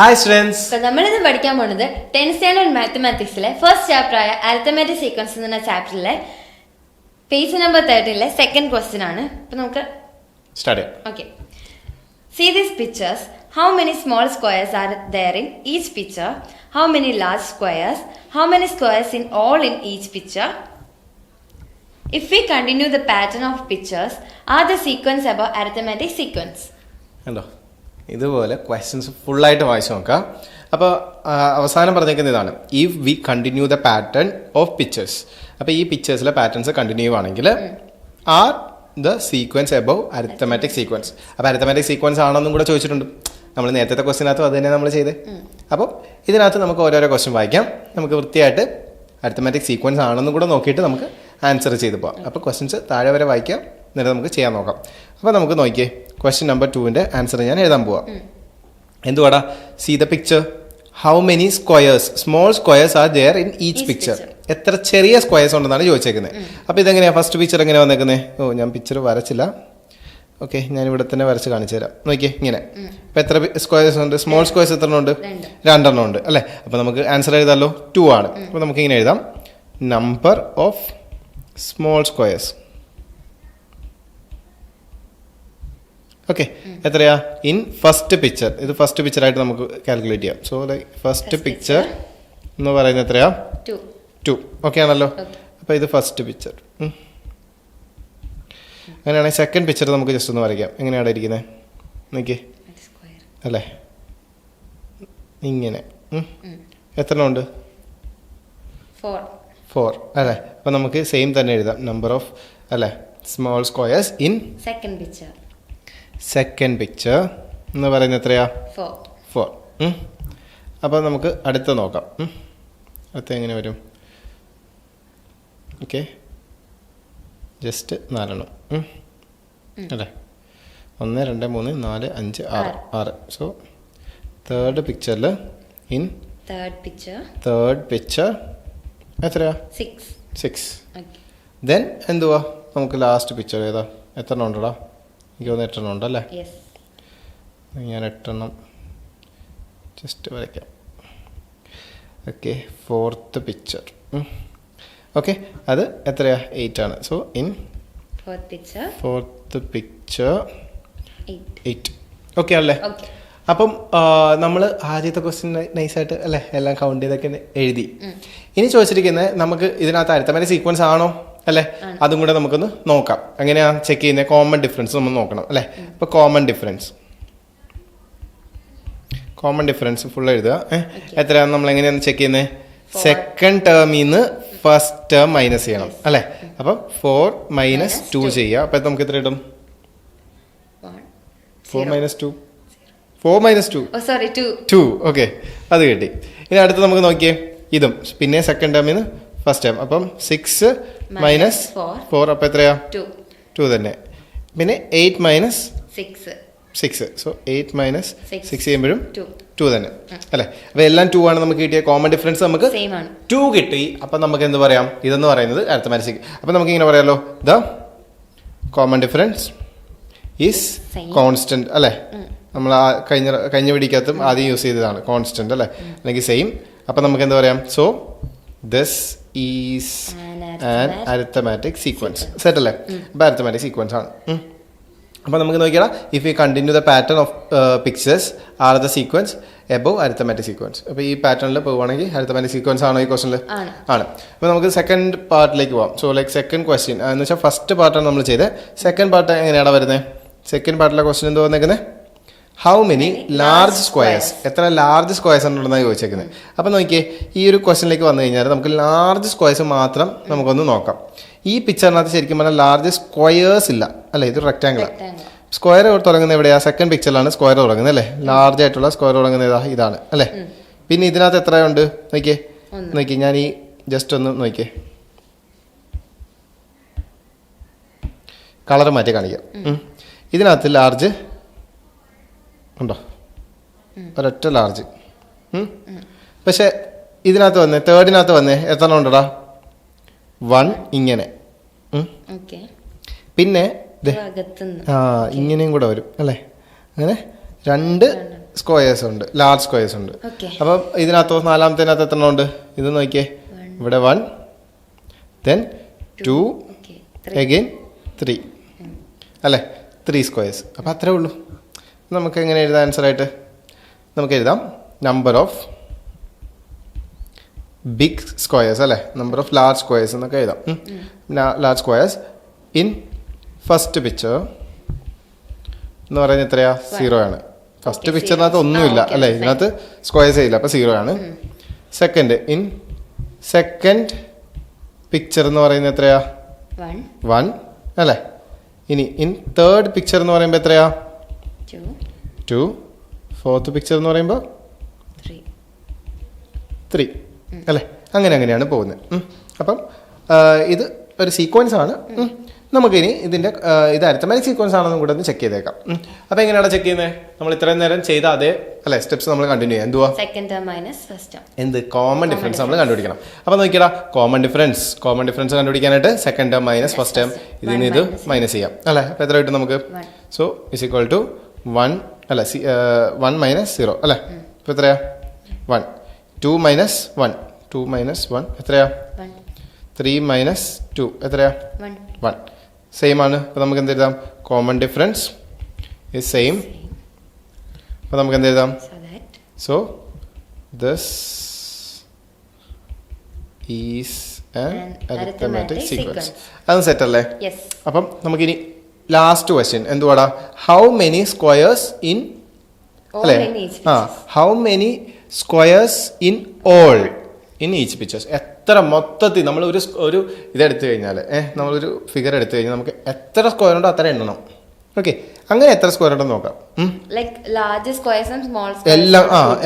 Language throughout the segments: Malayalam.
Hi students. നമ്മൾ ഇന്ന് പഠിക്കാൻ പോകുന്നത് 10th സ്റ്റാൻഡേർഡ് മാത്തമാറ്റിക്സിലെ ഫസ്റ്റ് ചാപ്റ്റർ ആയ അരിത്തമെറ്റിക് സീക്വൻസ് എന്ന ചാപ്റ്ററിലെ പേജ് നമ്പർ 13ലെ സെക്കൻഡ് ക്വസ്റ്റ്യൻ ആണ്. അപ്പോൾ നമുക്ക് സ്റ്റാർട്ട് ചെയ്യാം. Okay. See these pictures. How many small squares are there in each picture? How many large squares? How many squares in all in each picture? If we continue the pattern of pictures, are the sequence above arithmetic sequence? കണ്ടോ, ഇതുപോലെ ക്വസ്റ്റ്യൻസ് ഫുള്ളായിട്ട് വായിച്ചു നോക്കാം. അപ്പോൾ അവസാനം പറഞ്ഞേക്കുന്ന ഇതാണ്, if we continue the pattern of pictures. അപ്പോൾ ഈ പിക്ചേഴ്സിലെ പാറ്റേൺസ് കണ്ടിന്യൂ ആണെങ്കിൽ are the sequence above arithmetic sequence. അപ്പോൾ അരിത്തമാറ്റിക് സീക്വൻസ് ആണെന്നും കൂടെ ചോദിച്ചിട്ടുണ്ട്. നമ്മൾ നേരത്തെ ക്വസ്റ്റിനകത്തും അത് തന്നെ നമ്മൾ ചെയ്തേ. അപ്പോൾ ഇതിനകത്ത് നമുക്ക് ഓരോരോ ക്വസ്റ്റ്യൻ വായിക്കാം. നമുക്ക് വൃത്തിയായിട്ട് അരിത്തമാറ്റിക് സീക്വൻസ് ആണെന്നും കൂടെ നോക്കിയിട്ട് നമുക്ക് ആൻസർ ചെയ്ത് പോകാം. അപ്പോൾ ക്വസ്റ്റ്യൻസ് താഴെ വരെ വായിക്കാം, എന്നിട്ട് നമുക്ക് ചെയ്യാൻ നോക്കാം. അപ്പോൾ നമുക്ക് നോക്കിയേ, ക്വസ്റ്റ്യൻ നമ്പർ 2ന്റെ ആൻസർ ഞാൻ എഴുതാൻ പോവാം. എന്തുവാടാ? See the picture. How many squares, small squares are there in each picture. എത്ര ചെറിയ സ്ക്വയേഴ്സ് ഉണ്ടെന്നാണ് ചോദിച്ചേക്കുന്നത്. അപ്പോൾ ഇതെങ്ങനെയാണ് ഫസ്റ്റ് പിക്ചർ എങ്ങനെയാണ് വന്നേക്കുന്നത്? ഓ, ഞാൻ പിക്ചർ വരച്ചില്ല. ഓക്കെ, ഞാൻ ഇവിടെ തന്നെ വരച്ച് കാണിച്ചു തരാം. നോക്കിയേ, ഇങ്ങനെ. അപ്പോൾ എത്ര സ്ക്വയേഴ്സ് ഉണ്ട്? സ്മോൾ സ്ക്വയേഴ്സ് എത്ര ഉണ്ട്? 2 ഉണ്ട് അല്ലേ? അപ്പോൾ നമുക്ക് ആൻസർ എഴുതാമല്ലോ, 2 ആണ്. അപ്പോൾ നമുക്ക് ഇങ്ങനെ എഴുതാം, number of small squares. Okay, എത്രയാ? In first picture. ഇത് ഫസ്റ്റ് പിക്ചർ ആയിട്ട് നമുക്ക് കാൽക്കുലേറ്റ് ചെയ്യാം. സോ ഫസ്റ്റ് പിക്ചർ എന്ന് പറയുന്നത് എത്രയാ? 2. ഓക്കെ ആണല്ലോ. അപ്പോൾ ഇത് ഫസ്റ്റ് പിക്ചർ. അങ്ങനെയാണെങ്കിൽ സെക്കൻഡ് പിക്ചർ നമുക്ക് ജസ്റ്റ് ഒന്ന് വരയ്ക്കാം. എങ്ങനെയാണ് ഇരിക്കുന്നത് നോക്കിയേ, അല്ലേ? ഇങ്ങനെ. എത്ര ഉണ്ട്? 4 അല്ലേ? അപ്പോൾ നമുക്ക് സെയിം തന്നെ എഴുതാം, നമ്പർ ഓഫ് അല്ലേ small squares in second picture എന്ന് പറയുന്നത് എത്രയാ? 4. അപ്പോൾ നമുക്ക് അടുത്ത നോക്കാം. അടുത്ത എങ്ങനെ വരും? ഓക്കെ, ജസ്റ്റ് 4 അല്ലേ? 1 2 3 4 5 6. സോ തേർഡ് പിക്ചറിൽ ഇൻ തേർഡ് പിക്ചർ എത്രയാ? 6. ദെൻ എന്തുവാ നമുക്ക് ലാസ്റ്റ് പിക്ചർ ഏതാ? എത്ര ഉണ്ടടാ? എനിക്ക് 8 ഉണ്ടല്ലേ? ഞാൻ 8 ജസ്റ്റ് വരയ്ക്കാം. Okay, fourth picture. ഓക്കെ, അത് എത്രയാ? 8 ആണ്. So in fourth picture 8. Okay അല്ലേ? അപ്പം നമ്മൾ ആദ്യത്തെ ക്വസ്റ്റ്യൻ നൈസായിട്ട് അല്ലേ എല്ലാം കൗണ്ട് ചെയ്തൊക്കെ എഴുതി. ഇനി ചോദിച്ചിരിക്കുന്നത് നമുക്ക് ഇതിനകത്ത് അരിത്തമാറ്റിക് സീക്വൻസ് ആണോ അല്ലേ, അതും കൂടെ നമുക്കൊന്ന് നോക്കാം. എങ്ങനെയാ ചെക്ക് ചെയ്യുന്നത്? കോമൺ ഡിഫറൻസ് നമ്മൾ നോക്കണം അല്ലേ? അപ്പോൾ കോമൺ ഡിഫറൻസ് ഫുൾ എഴുതുക. എത്രയാണ് നമ്മൾ എങ്ങനെയാണ് ചെക്ക് ചെയ്യുന്നത്? സെക്കൻഡ് ടേമിൽ നിന്ന് ഫസ്റ്റ് ടേം മൈനസ് ചെയ്യണം അല്ലേ? അപ്പം 4 - 2 ചെയ്യുക. അപ്പം നമുക്ക് എത്ര കിട്ടും? 4 - 2. ഓക്കെ, അത് കിട്ടി. ഇനി അടുത്ത് നമുക്ക് നോക്കിയേ, ഇതും പിന്നെ സെക്കൻഡ് ടേമിൽ നിന്ന് ഫസ്റ്റ് ടേം. അപ്പം 6 - 4 അപ്പം എത്രയാ? 2 തന്നെ. പിന്നെ 8 - 6. സോ 8 - 6 ചെയ്യുമ്പോഴും 2 തന്നെ അല്ലേ? അപ്പോൾ എല്ലാം 2 ആണ് നമുക്ക് കിട്ടിയ കോമൺ ഡിഫറൻസ്. നമുക്ക് 2 കിട്ടി. അപ്പം നമുക്ക് എന്ത് പറയാം? ഇതെന്ന് പറയുന്നത് അരിത്തമാറ്റിക്. അപ്പം നമുക്ക് ഇങ്ങനെ പറയാമല്ലോ, the common difference is constant അല്ലേ? നമ്മൾ ആ കഴിഞ്ഞ വീഡിയോക്കകത്തും ആദ്യം യൂസ് ചെയ്തതാണ് കോൺസ്റ്റന്റ് അല്ലേ, അല്ലെങ്കിൽ സെയിം. അപ്പം നമുക്ക് എന്താ പറയാം? So this is an arithmetic sequence. Set അല്ലേ? അപ്പം അരിത്തമാറ്റിക് സീക്വൻസ് ആണ്. അപ്പോൾ നമുക്ക് നോക്കിയാൽ if you continue the pattern of pictures are the sequence above arithmetic sequence. അപ്പോൾ ഈ പാറ്റേണിൽ പോവുകയാണെങ്കിൽ അരിത്തമാറ്റിക് സീക്വൻസ് ആണോ ഈ ക്വസ്റ്റനിൽ? ആണ്. അപ്പോൾ നമുക്ക് സെക്കൻഡ് പാർട്ടിലേക്ക് പോവാം. സോ ലൈക്ക് സെക്കൻഡ് ക്വസ്റ്റ്യൻ എന്ന് വെച്ചാൽ ഫസ്റ്റ് പാർട്ടാണ് നമ്മൾ ചെയ്തത്. സെക്കൻഡ് പാർട്ട് എങ്ങനെയാണ് വരുന്നത്? സെക്കൻഡ് പാർട്ടിലെ ക്വസ്റ്റ്യൻ എന്ത് വന്നേക്കുന്നത്? ഹൗ മെനി ലാർജ് സ്ക്വയേഴ്സ്, എത്ര ലാർജ് സ്ക്വയേഴ്സ് ഉണ്ടെന്നാണ് ചോദിച്ചേക്കുന്നത്. അപ്പോൾ നോക്കിയേ, ഈ ഒരു ക്വസ്റ്റ്യനിലേക്ക് വന്നു കഴിഞ്ഞാൽ നമുക്ക് ലാർജ് സ്ക്വയേഴ്സ് മാത്രം നമുക്കൊന്ന് നോക്കാം. ഈ പിക്ചറിനകത്ത് ശരിക്കും പറഞ്ഞാൽ ലാർജ് സ്ക്വയേഴ്സ് ഇല്ല അല്ലേ? ഇത് റെക്ടാങ്കിളാണ്. സ്ക്വയർ തുടങ്ങുന്നത് എവിടെയാ? സെക്കൻഡ് പിക്ചറിലാണ് സ്ക്വയർ തുടങ്ങുന്നത് അല്ലേ? ലാർജ് ആയിട്ടുള്ള സ്ക്വയർ തുടങ്ങുന്നത് ഇതാണ് അല്ലേ? പിന്നെ ഇതിനകത്ത് എത്രയുണ്ട് നോക്കിയേ, ഞാൻ ഈ ജസ്റ്റ് ഒന്ന് നോക്കിയേ, കളർ മാറ്റി കാണിക്കാം. ഇതിനകത്ത് ലാർജ് ഉണ്ടോ? ഒരൊറ്റ ലാർജ്. പക്ഷെ ഇതിനകത്ത് വന്നേ, തേർഡിനകത്ത് വന്നേ എത്ര ഉണ്ടടാ? 1 ഇങ്ങനെ. പിന്നെ ഇങ്ങനെയും കൂടെ വരും അല്ലേ? അങ്ങനെ 2 സ്ക്വയേഴ്സ് ഉണ്ട്, ലാർജ് സ്ക്വയേഴ്സ് ഉണ്ട്. Okay. അപ്പം ഇതിനകത്തോ നാലാമത്തേനകത്ത് എത്ര ഉണ്ട്? ഇത് നോക്കിയേ, ഇവിടെ 1, then 2, Okay. again 3 അല്ലേ, 3 സ്ക്വയേഴ്സ്. അപ്പം അത്രേ ഉള്ളൂ. നമുക്ക് എങ്ങനെ എഴുതാം ആൻസർ ആയിട്ട്? നമുക്ക് എഴുതാം നമ്പർ ഓഫ് ബിഗ് സ്ക്വയേഴ്സ് അല്ലേ, നമ്പർ ഓഫ് ലാർജ് സ്ക്വയേഴ്സ് എന്നൊക്കെ എഴുതാം. Large squares in first picture എന്ന് പറയുന്നത് എത്രയാ? 0 ആണ്. ഫസ്റ്റ് പിക്ചറിനകത്ത് ഒന്നുമില്ല അല്ലേ, ഇതിനകത്ത് സ്ക്വയേഴ്സ് ഇല്ല, അപ്പോൾ 0 ആണ്. സെക്കൻഡ് ഇൻ സെക്കൻഡ് പിക്ചർ എന്ന് പറയുന്നത് എത്രയാ? 1 അല്ലേ. ഇനി ഇൻ തേർഡ് പിക്ചർ എന്ന് പറയുമ്പോൾ എത്രയാ? 2. ഫോർത്ത് പിക്ചർ എന്ന് പറയുമ്പോൾ 3 അല്ലേ. അങ്ങനെയാണ് പോകുന്നത്. അപ്പം ഇത് ഒരു സീക്വൻസ് ആണ്. നമുക്കിനി ഇതിൻ്റെ ഇത് അരിത്തമാറ്റിക് സീക്വൻസ് ആണെന്നും കൂടെ ഒന്ന് ചെക്ക് ചെയ്തേക്കാം. അപ്പോൾ എങ്ങനെയാണ് ചെക്ക് ചെയ്യുന്നത്? നമ്മൾ ഇത്രയും നേരം ചെയ്ത അതേ അല്ലേ സ്റ്റെപ്സ് നമ്മൾ കണ്ടിന്യൂ ചെയ്യാം. എന്തുവാ? എന്ത് കോമൺ ഡിഫറൻസ് നമ്മൾ കണ്ടുപിടിക്കണം. അപ്പോൾ നോക്കിയാ കോമൺ ഡിഫറൻസ് കണ്ടുപിടിക്കാനായിട്ട് second term minus first term ഇതിന് ഇത് മൈനസ് ചെയ്യാം അല്ലേ. അപ്പോൾ എത്ര കിട്ടും നമുക്ക്? സോ ഇസ് ഈക്വൽ ടു 1 അല്ല 1 മൈനസ് 0 അല്ലേ. ഇപ്പോൾ എത്രയാ? 1. 2 മൈനസ് 1 എത്രയാ? 3 മൈനസ് 2 എത്രയാ? 1. സെയിം ആണ്. അപ്പോൾ നമുക്ക് എന്ത് എഴുതാം? Common difference is same. അപ്പോൾ നമുക്ക് എന്ത് എഴുതാം? So this is an arithmetic sequence. അത് സെറ്റ് അല്ലേ? അപ്പം നമുക്കിനി ലാസ്റ്റ് ക്വസ്റ്റ്യൻ എന്തുവാടാ? ഹൗ മെനി സ്ക്വയേഴ്സ് ഇൻ അല്ലേ? How many squares in all in each pictures. എത്ര മൊത്തത്തിൽ നമ്മൾ ഒരു ഇതെടുത്തു കഴിഞ്ഞാൽ നമ്മളൊരു ഫിഗർ എടുത്തു കഴിഞ്ഞാൽ നമുക്ക് എത്ര സ്ക്വയർ ഉണ്ടോ അത്ര എണ്ണണം. ഓക്കെ, അങ്ങനെ എത്ര സ്ക്വയർ ഉണ്ടെന്ന് നോക്കാം.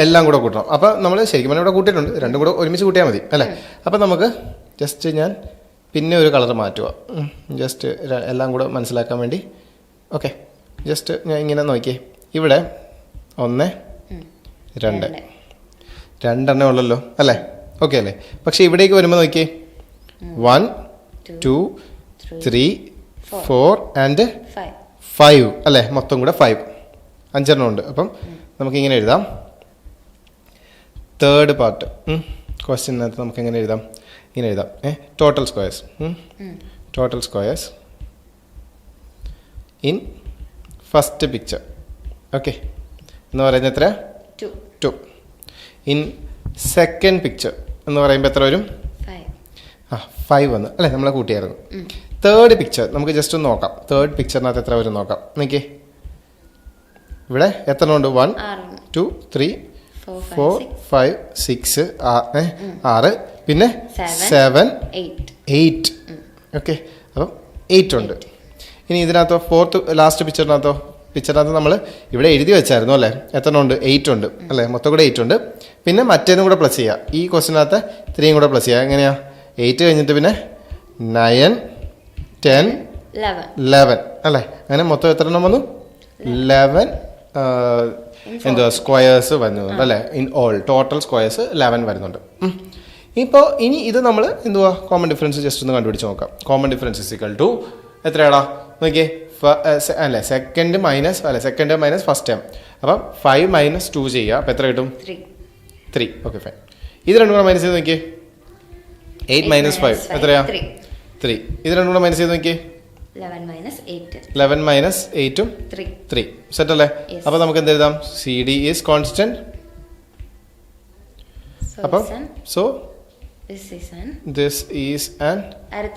എല്ലാം കൂടെ കൂട്ടണം. അപ്പം നമ്മൾ ശരിക്കും പറഞ്ഞാൽ ഇവിടെ കൂട്ടിയിട്ടുണ്ട്, രണ്ടും കൂടെ ഒരുമിച്ച് കൂട്ടിയാൽ മതി അല്ലേ. അപ്പം നമുക്ക് ജസ്റ്റ് ഞാൻ പിന്നെ ഒരു കളർ മാറ്റുക, ജസ്റ്റ് എല്ലാം കൂടെ മനസ്സിലാക്കാൻ വേണ്ടി. ഓക്കെ, ജസ്റ്റ് ഞാൻ ഇങ്ങനെ നോക്കിയേ, ഇവിടെ 1 2 രണ്ടെണ്ണേ ഉള്ളല്ലോ അല്ലേ. ഓക്കെ അല്ലേ. പക്ഷെ ഇവിടേക്ക് വരുമ്പോൾ നോക്കിയേ 1 2 3 4 ആൻഡ് 5 അല്ലേ. മൊത്തം കൂടെ 5 5 ഉണ്ട്. അപ്പം നമുക്കിങ്ങനെ എഴുതാം. തേർഡ് പാർട്ട് ക്വസ്റ്റ്യനകത്ത് നമുക്ക് എങ്ങനെ എഴുതാം? ഇങ്ങനെ എഴുതാം. Total squares in first picture. Okay എന്ന് പറയുന്നത് എത്ര? 2. ഇൻ സെക്കൻഡ് പിക്ചർ എന്ന് പറയുമ്പോൾ എത്ര വരും? 5 വന്നു അല്ലേ, നമ്മളെ കൂട്ടിയായിരുന്നു. തേർഡ് പിക്ചർ നമുക്ക് ജസ്റ്റ് ഒന്ന് നോക്കാം. തേർഡ് പിക്ചറിനകത്ത് എത്ര വരും നോക്കാം. നോക്കിയേ, ഇവിടെ എത്ര ഉണ്ട്? 1 2 3 4 5 6 6 പിന്നെ 7 8. ഓക്കെ, അപ്പം 8 ഉണ്ട്. ഇനി ഇതിനകത്തോ ഫോർത്ത് ലാസ്റ്റ് പിക്ചറിനകത്ത് നമ്മൾ ഇവിടെ എഴുതി വെച്ചായിരുന്നു അല്ലേ, എത്ര ഉണ്ട്? 8 ഉണ്ട് അല്ലേ. മൊത്തം കൂടെ 8 ഉണ്ട്. പിന്നെ മറ്റേതും കൂടെ പ്ലസ് ചെയ്യുക. ഈ ക്വസ്റ്റിനകത്ത് 3 കൂടെ പ്ലസ് ചെയ്യുക. എങ്ങനെയാ? 8 കഴിഞ്ഞിട്ട് പിന്നെ 9 10 11 അല്ലേ. അങ്ങനെ മൊത്തം എത്ര എണ്ണം വന്നു? 11 എന്തുവാ സ്ക്വയേഴ്സ് വരുന്നുണ്ട് അല്ലേ. ഇൻ ഓൾ ടോട്ടൽ സ്ക്വയേഴ്സ് 11 വരുന്നുണ്ട്. ഇപ്പോൾ ഇനി ഇത് നമ്മൾ എന്തുവാ കോമൺ ഡിഫറൻസ് ജസ്റ്റ് ഒന്ന് കണ്ടുപിടിച്ച് നോക്കാം. Common difference is equal to എത്രയാടാ നോക്കിയേ, അല്ലേ സെക്കൻഡ് മൈനസ് ഫസ്റ്റ് ടേം. അപ്പം 5 മൈനസ് 2 ചെയ്യുക. അപ്പം എത്ര കിട്ടും? 3. Okay fine. ഇത് രണ്ടും കൂടെ മൈനസ് ചെയ്ത് നോക്കിയേ. 8 മൈനസ് 5 എത്രയാ? 3. ഇത് രണ്ടും കൂടെ മൈനസ് ചെയ്ത് നോക്കിയേ. 11 മൈനസ് 8ഉം 3. സെറ്റ് അല്ലേ. അപ്പം നമുക്ക് എന്ത് എഴുതാം? C D is constant. അപ്പം so this is an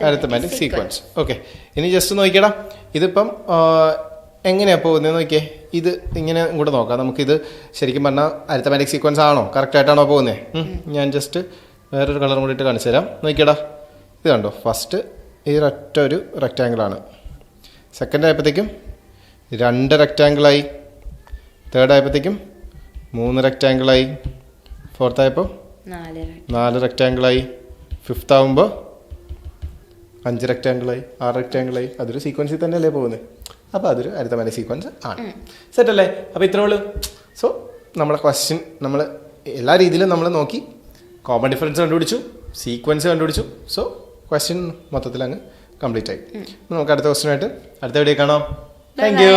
arithmetic sequence. Okay, ഇനി ജസ്റ്റ് നോക്കിയടാ, ഇതിപ്പം എങ്ങനെയാണ് പോകുന്നത് നോക്കിയേ. ഇത് ഇങ്ങനെ കൂടെ നോക്കാം. നമുക്കിത് ശരിക്കും പറഞ്ഞാൽ അരിത്തമാറ്റിക് സീക്വൻസ് ആണോ, കറക്റ്റ് ആയിട്ടാണോ പോകുന്നത്? ഞാൻ ജസ്റ്റ് വേറൊരു കളറും കൂടി ഇട്ട് കാണിച്ചു തരാം. നോക്കിയടാ, ഇത് കണ്ടോ, ഫസ്റ്റ് ഈ ഒറ്റ ഒരു റെക്റ്റാങ്കിളാണ്. സെക്കൻഡ് ആയപ്പോഴത്തേക്കും 2 റെക്റ്റാങ്കിളായി. തേർഡ് ആയപ്പോഴത്തേക്കും 3 റെക്റ്റാങ്കിളായി. ഫോർത്ത് ആയപ്പോൾ 4 റെക്റ്റാങ്കിളായി. ഫിഫ്ത്ത് ആകുമ്പോൾ 5 റെക്റ്റാങ്കിളായി, 6 റെക്റ്റാങ്കിളായി. അതൊരു സീക്വൻസിൽ തന്നെയല്ലേ പോകുന്നത്. അപ്പോൾ അതൊരു അരിത്തമാറ്റിക് സീക്വൻസ് ആണ്. സെറ്റ് അല്ലേ. അപ്പോൾ ഇത്രേ ഉള്ളൂ. സോ നമ്മളെ ക്വസ്റ്റ്യൻ നമ്മൾ എല്ലാ രീതിയിലും നമ്മൾ നോക്കി, കോമൺ ഡിഫറൻസ് കണ്ടുപിടിച്ചു, സീക്വൻസ് കണ്ടുപിടിച്ചു. സോ ക്വസ്റ്റ്യൻ മൊത്തത്തിൽ അങ്ങ് കംപ്ലീറ്റ് ആയി. നമുക്ക് അടുത്ത ക്വസ്റ്റ്യനായിട്ട് അടുത്ത വീഡിയോ കാണാം. Thank you.